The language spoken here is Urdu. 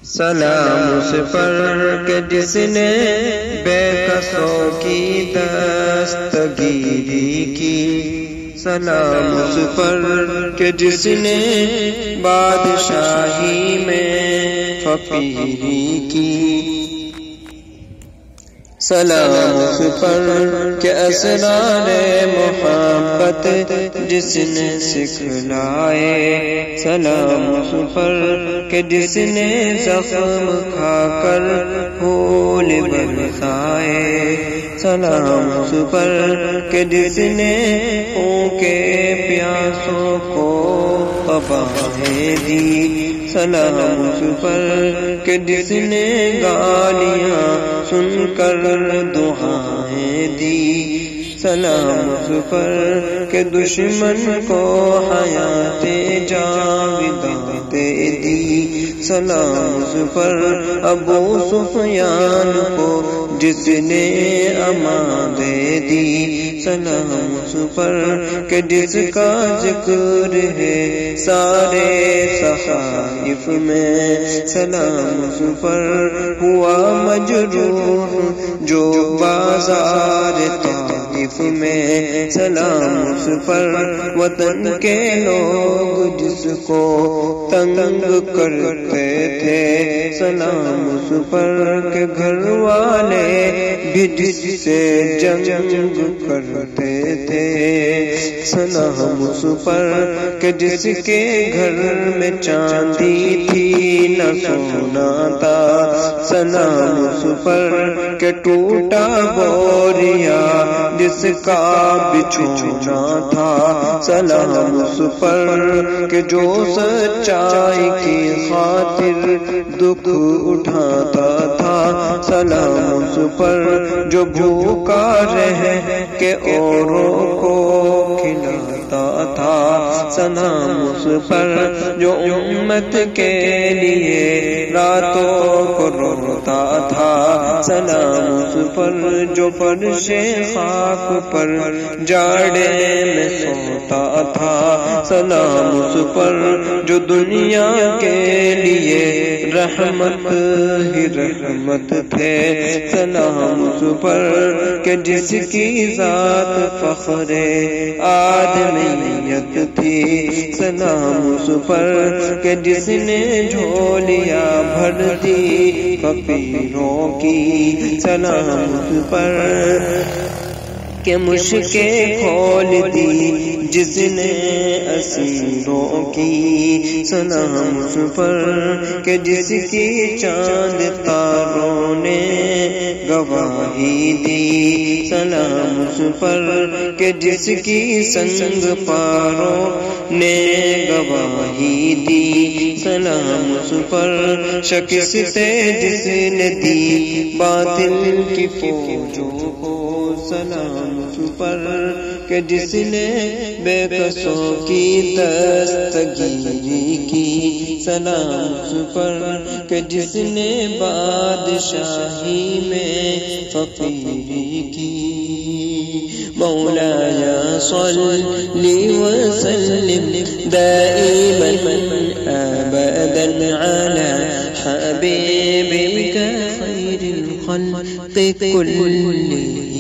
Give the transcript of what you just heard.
سلام اس پر کہ جس نے بے کسوں کی دستگیری کی، سلام اس پر کہ جس نے بادشاہی میں فقیری کی، سلام اس پر کہ اسرار محبت جس نے سکھلائے، سلام اس پر کہ جس نے زخم کھا کر پھول برسائے، سلام اس پر کہ جس نے کے پیاسوں کو قبائیں دی، سلام اس پر کہ جس نے گالیاں سن کر دعائیں دی، سلام اس پر کہ دشمن کو حیات جاویداں دے دی، سلام اس پر ابو سفیان کو جس نے امان دے دی، سلام اس پر کہ جس کا ذکر ہے سارے صحائف میں، سلام اس پر ہوا مجروح جو بازار طائف میں، سلام اس پر وطن کے لوگ جس کو تنگ کرتے تھے، سلام اس پر کہ گھر والے بھی جس سے جنگ کرتے تھے، سلام اس پر کہ جس کے گھر میں چاندی تھی نہ سونا تھا، سلام اس پر کہ ٹوٹا بوریا جس کا بچھونا تھا، سلام اس پر کہ جو سچائی کی خاطر دکھ اٹھاتا تھا، سلام اس پر جو بھوکا رہ کے اوروں کو کھلاتا تھا، سلام اس پر جو امت کے لیے راتوں کو روتا تھا، سلام اس پر جو فرش خاک پر جاڑے میں سوتا تھا، سلام اس پر جو دنیا کے لیے رحمت ہی رحمت تھے، سلام اس پر کہ جس کی ذات فخر آدمیت تھی، سلام اس پر کہ جس نے جھولیاں بھر دی فقیروں کی، سلام اس پر کہ مشکیں کھول دی جس نے اسیروں کی، سلام اس پر کہ جس کی چاند تاروں نے گواہی دی، سلام اس پر کہ جس کی سنگ پاروں نے گواہی دی، سلام اس پر شکست جس نے دی باطل کی فوجوں کو، سلام اس پر کہ جس نے بے کسوں کی دستگیری کی، سلام اس پر کہ جس نے بادشاہی میں فقیری کی، مولایا صلی وسلم دائما ابدا علی حبیبک خیر الخلق كلهم